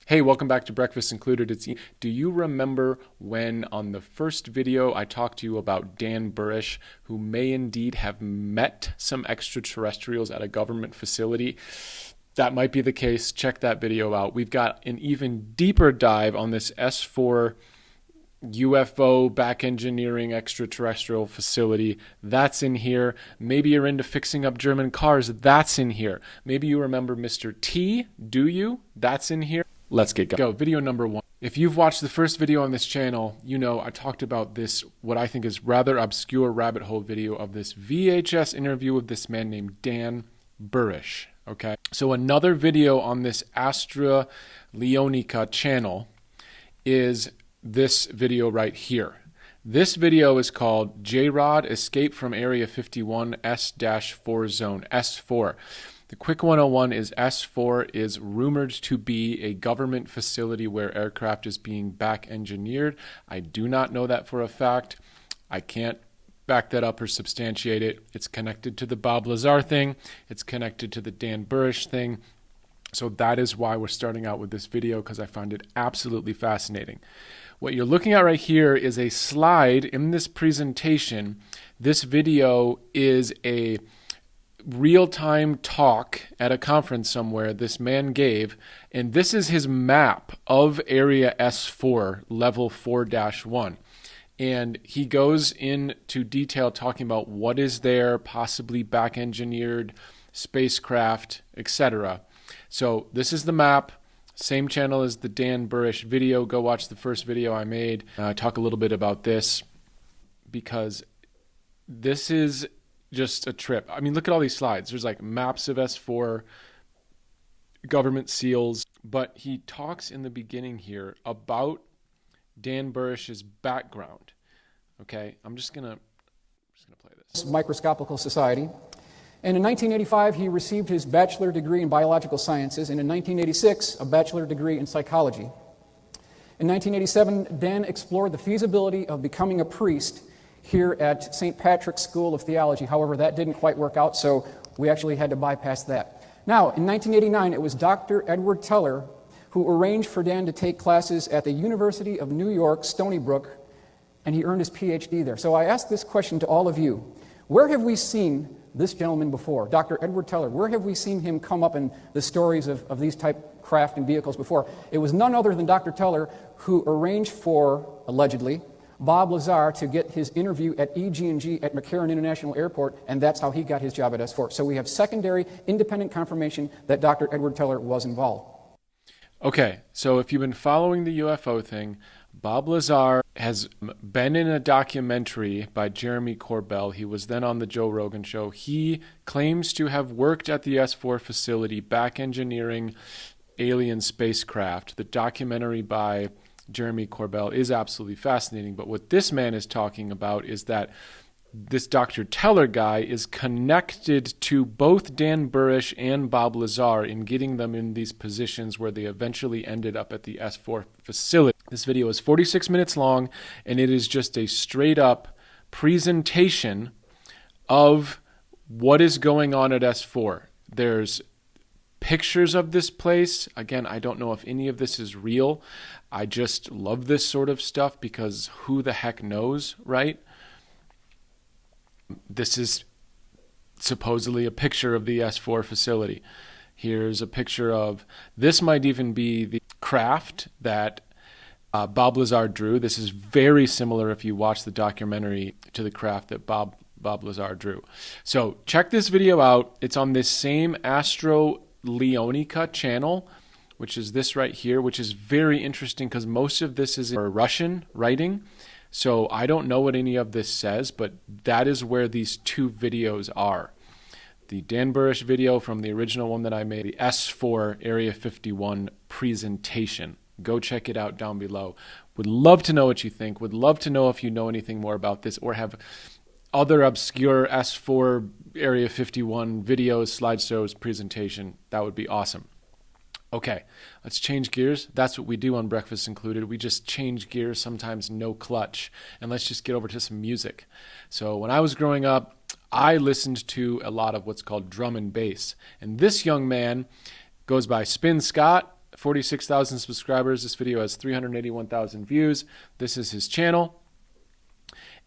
Hey, welcome back to Breakfast Included. Do you remember when on the first video I talked to you about Dan Burrish, who may indeed have met some extraterrestrials at a government facility? That might be the case. Check that video out. We've got an even deeper dive on this S4 UFO back engineering extraterrestrial facility. That's in here. Maybe you're into fixing up German cars. That's in here. Maybe you remember Mr. T. Do you? That's in here. Let's get going. Video number one. If you've watched the first video on this channel, you know I talked about this, what I think is rather obscure rabbit hole video of this VHS interview with this man named Dan Burrish. Okay, so another video on this Astra Leonica channel is this video right here. This video is called J-Rod Escape from Area 51 S-4 Zone, S4. The quick 101 is S4 is rumored to be a government facility where aircraft is being back engineered. I do not know that for a fact. I can't back that up or substantiate it. It's connected to the Bob Lazar thing. It's connected to the Dan Burrish thing. So that is why we're starting out with this video, because I find it absolutely fascinating. What you're looking at right here is a slide in this presentation. This video is a real-time talk at a conference somewhere this man gave, and this is his map of Area S4, Level 4-1. And he goes into detail talking about what is there, possibly back-engineered spacecraft, etc. So this is the map, same channel as the Dan Burrish video. Go watch the first video I made. I talk a little bit about this because this is just a trip. I mean, look at all these slides. There's like maps of S4, government seals, but he talks in the beginning here about Dan Burrish's background. Okay, I'm just gonna play this. Microscopical Society. And in 1985, he received his bachelor degree in biological sciences, and in 1986, a bachelor degree in psychology. In 1987, Dan explored the feasibility of becoming a priest here at St. Patrick's School of Theology. However, that didn't quite work out, so we actually had to bypass that. Now, in 1989, it was Dr. Edward Teller who arranged for Dan to take classes at the University of New York, Stony Brook, and he earned his PhD there. So I ask this question to all of you. Where have we seen this gentleman before, Dr. Edward Teller? Where have we seen him come up in the stories of these type craft and vehicles before? It was none other than Dr. Teller who arranged for, allegedly, Bob Lazar to get his interview at EG&G at McCarran International Airport, and that's how he got his job at S4. So we have secondary, independent confirmation that Dr. Edward Teller was involved. Okay, so if you've been following the UFO thing, Bob Lazar has been in a documentary by Jeremy Corbell. He was then on the Joe Rogan show. He claims to have worked at the S4 facility, back engineering alien spacecraft. The documentary by Jeremy Corbell is absolutely fascinating, but what this man is talking about is that this Dr. Teller guy is connected to both Dan Burrish and Bob Lazar in getting them in these positions where they eventually ended up at the S4 facility. This video is 46 minutes long, and it is just a straight-up presentation of what is going on at S4. There's pictures of this place. Again, I don't know if any of this is real. I just love this sort of stuff because who the heck knows, right? This is supposedly a picture of the S4 facility. Here's a picture of, this might even be the craft that Bob Lazar drew. This is very similar, if you watch the documentary, to the craft that Bob Lazar drew. So check this video out. It's on this same Astra Leonica channel, which is this right here, which is very interesting because most of this is in Russian writing. So I don't know what any of this says, but that is where these two videos are. The Dan Burrish video from the original one that I made, the S4 Area 51 presentation. Go check it out down below. Would love to know what you think. Would love to know if you know anything more about this or have other obscure S4 Area 51 videos, slideshows, presentation. That would be awesome. Okay, let's change gears. That's what we do on Breakfast Included. We just change gears, sometimes no clutch. And let's just get over to some music. So when I was growing up, I listened to a lot of what's called drum and bass. And this young man goes by Spin Scott, 46,000 subscribers. This video has 381,000 views. This is his channel.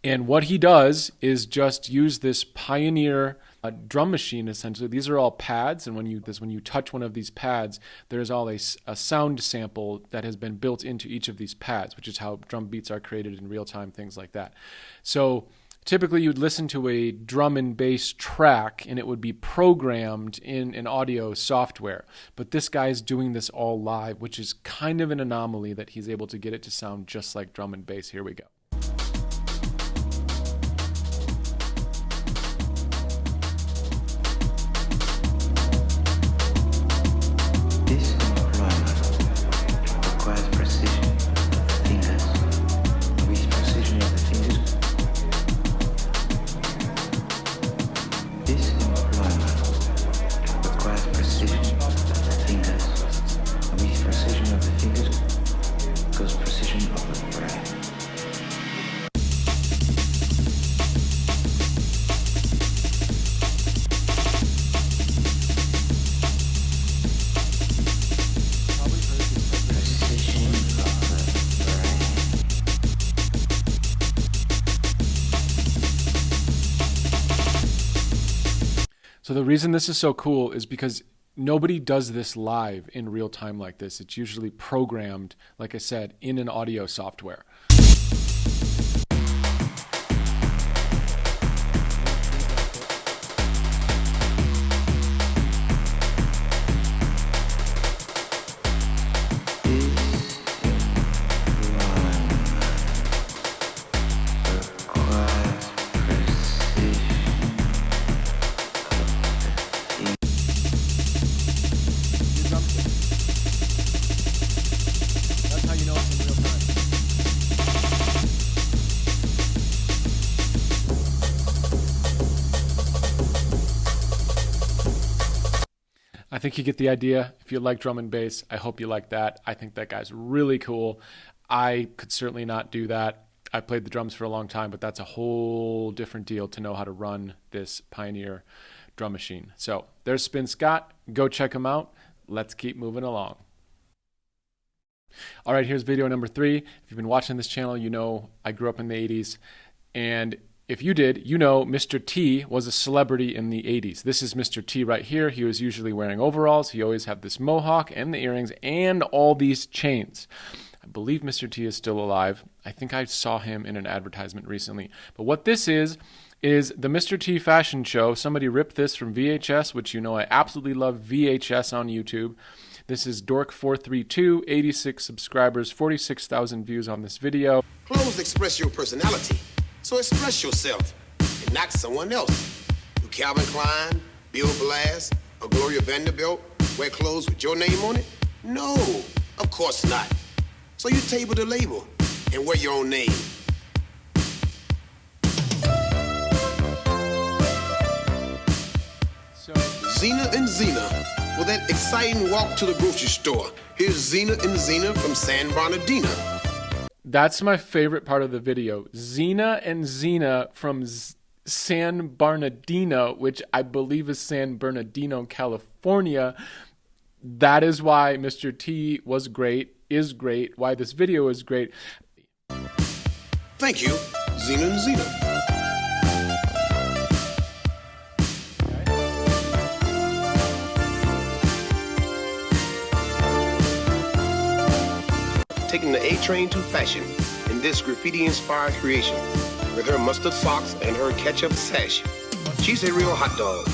And what he does is just use this Pioneer drum machine, essentially. These are all pads, and when you touch one of these pads, there's all a sound sample that has been built into each of these pads, which is how drum beats are created in real time, things like that. So typically you'd listen to a drum and bass track and it would be programmed in an audio software. But this guy's doing this all live, which is kind of an anomaly that he's able to get it to sound just like drum and bass. Here we go. So the reason this is so cool is because nobody does this live in real time like this. It's usually programmed, like I said, in an audio software. I think you get the idea. If you like drum and bass, I hope you like that. I think that guy's really cool. I could certainly not do that. I played the drums for a long time, but that's a whole different deal to know how to run this Pioneer drum machine. So there's Spin Scott. Go check him out. Let's keep moving along. All right, here's video number 3. If you've been watching this channel, you know I grew up in the 80s. And if you did, you know Mr. T was a celebrity in the 80s. This is Mr. T right here. He was usually wearing overalls. He always had this mohawk and the earrings and all these chains. I believe Mr. T is still alive. I think I saw him in an advertisement recently. But what this is the Mr. T fashion show. Somebody ripped this from VHS, which you know I absolutely love VHS on YouTube. This is Dork432, 86 subscribers, 46,000 views on this video. Clothes express your personality. So express yourself and not someone else. Do Calvin Klein, Bill Blass, or Gloria Vanderbilt wear clothes with your name on it? No, of course not. So you table the label and wear your own name. Zena and Zena, for that exciting walk to the grocery store. Here's Zena and Zena from San Bernardino. That's my favorite part of the video. Zena and Zena from San Bernardino, which I believe is San Bernardino, California. That is why Mr. T was great, is great, why this video is great. Thank you, Zena and Zena. Taking the A train to fashion in this graffiti-inspired creation with her mustard socks and her ketchup sash. She's a real hot dog.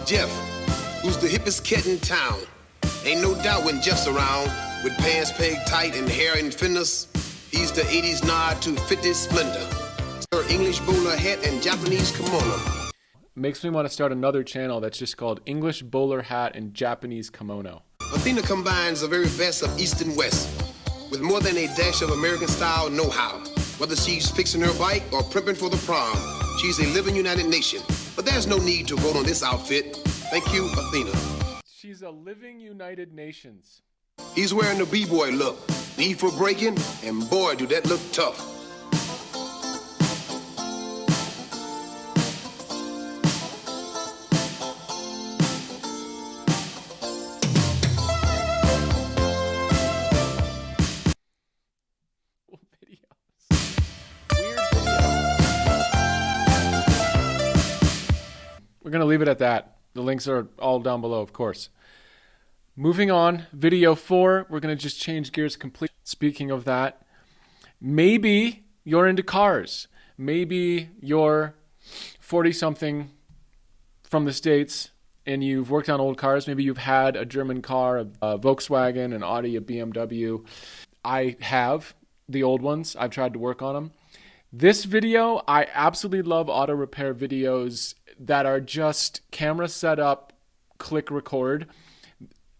Jeff, who's the hippest kid in town. Ain't no doubt when Jeff's around, with pants pegged tight and hair in thinners, he's the 80s nod to 50s splendor. Her English bowler hat and Japanese kimono. Makes me want to start another channel that's just called English Bowler Hat and Japanese Kimono. Athena combines the very best of East and West, with more than a dash of American-style know-how. Whether she's fixing her bike or primping for the prom, she's a living United Nation. But there's no need to vote on this outfit. Thank you, Athena. She's He's a living United Nations. He's wearing the B-boy look. Need for breaking, and boy, do that look tough. We're going to leave it at that. The links are all down below, of course. Moving on, video 4, we're going to just change gears completely. Speaking of that, maybe you're into cars. Maybe you're 40-something from the States and you've worked on old cars. Maybe you've had a German car, a Volkswagen, an Audi, a BMW. I have the old ones. I've tried to work on them. This video, I absolutely love auto repair videos that are just camera set up, click record.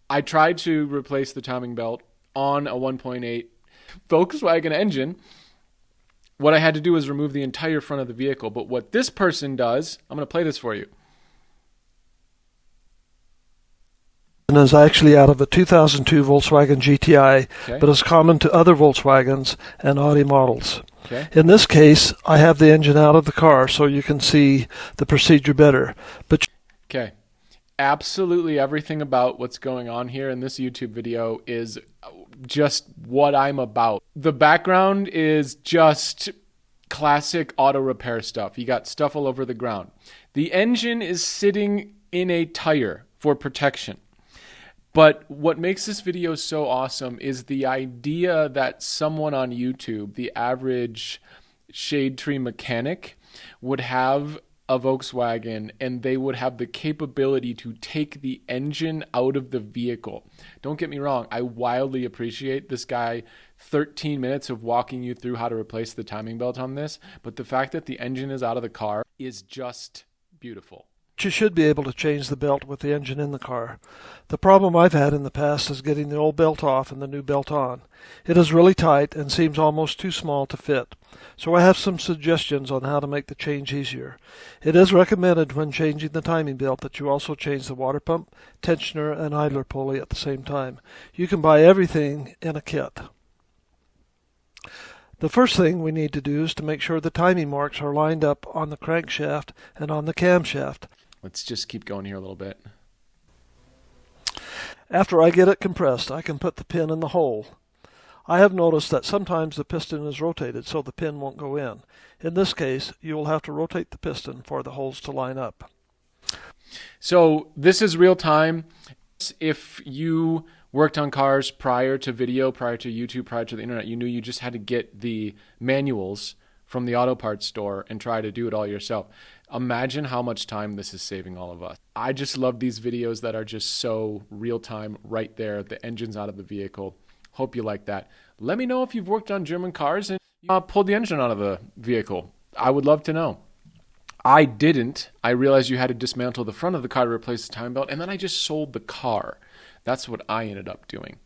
I tried to replace the timing belt on a 1.8 Volkswagen engine. What I had to do was remove the entire front of the vehicle. But what this person does, I'm going to play this for you. And is actually out of a 2002 Volkswagen GTI, Okay. but is common to other Volkswagens and Audi models. Okay. In this case, I have the engine out of the car so you can see the procedure better. But Okay. Absolutely everything about what's going on here in this YouTube video is just what I'm about. The background is just classic auto repair stuff. You got stuff all over the ground. The engine is sitting in a tire for protection. But what makes this video so awesome is the idea that someone on YouTube, the average shade tree mechanic, would have a Volkswagen and they would have the capability to take the engine out of the vehicle. Don't get me wrong, I wildly appreciate this guy 13 minutes of walking you through how to replace the timing belt on this, but the fact that the engine is out of the car is just beautiful. you should be able to change the belt with the engine in the car. The problem I've had in the past is getting the old belt off and the new belt on. It is really tight and seems almost too small to fit. So I have some suggestions on how to make the change easier. It is recommended when changing the timing belt that you also change the water pump, tensioner, and idler pulley at the same time. You can buy everything in a kit. The first thing we need to do is to make sure the timing marks are lined up on the crankshaft and on the camshaft. Let's just keep going here a little bit. After I get it compressed, I can put the pin in the hole. I have noticed that sometimes the piston is rotated so the pin won't go in. In this case, you will have to rotate the piston for the holes to line up. So this is real time. If you worked on cars prior to video, prior to YouTube, prior to the internet, you knew you just had to get the manuals from the auto parts store and try to do it all yourself. Imagine how much time this is saving all of us. I just love these videos that are just so real time, right there. The engine's out of the vehicle. Hope you like that. Let me know if you've worked on German cars and pulled the engine out of the vehicle. I would love to know. I didn't. I realized you had to dismantle the front of the car to replace the timing belt, and then I just sold the car. That's what I ended up doing.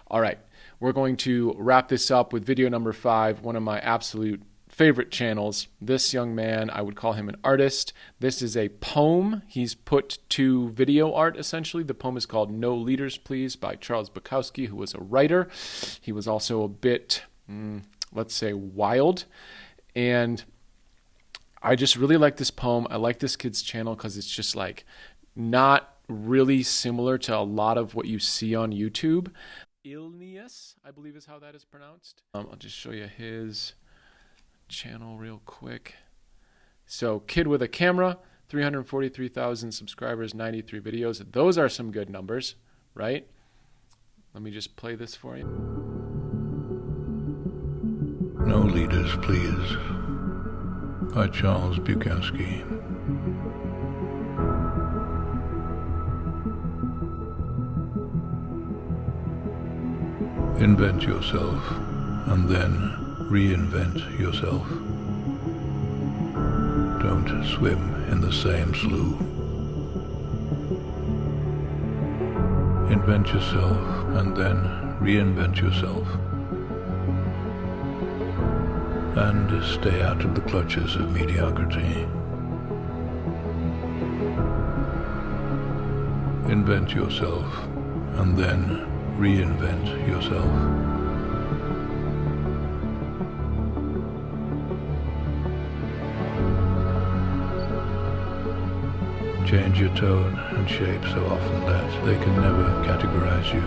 All right, we're going to wrap this up with video number 5, one of my absolute favorite channels. This young man, I would call him an artist. This is a poem he's put to video art, essentially. The poem is called No Leaders, Please by Charles Bukowski, who was a writer. He was also a bit, let's say, wild. And I just really like this poem. I like this kid's channel because it's just like not really similar to a lot of what you see on YouTube. Illnius, I believe is how that is pronounced. I'll just show you his channel real quick. So kid with a camera, 343,000 subscribers, 93 videos. Those are some good numbers, right? Let me just play this for you. No Leaders, Please by Charles Bukowski. Invent yourself and then reinvent yourself. Don't swim in the same slough. Invent yourself and then reinvent yourself. And stay out of the clutches of mediocrity. invent yourself, and then reinvent yourself. Change your tone and shape so often that they can never categorize you.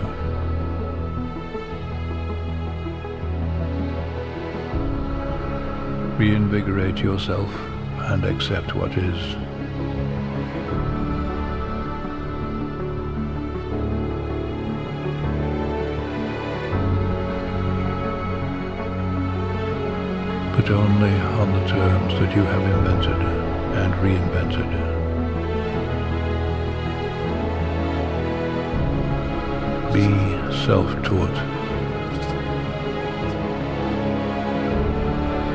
Reinvigorate yourself and accept what is. But only on the terms that you have invented and reinvented. Be self-taught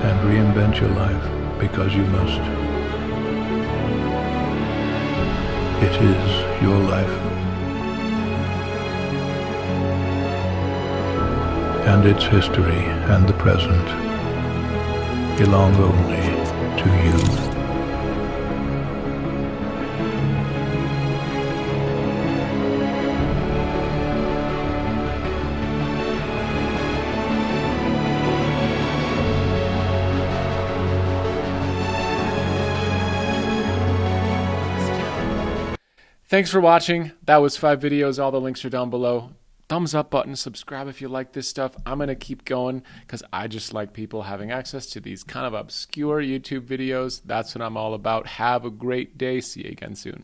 and reinvent your life because you must. It is your life, and its history and the present belong only to you. Thanks for watching. That was 5 videos. All the links are down below. Thumbs up button, subscribe if you like this stuff. I'm going to keep going because I just like people having access to these kind of obscure YouTube videos. That's what I'm all about. Have a great day. See you again soon.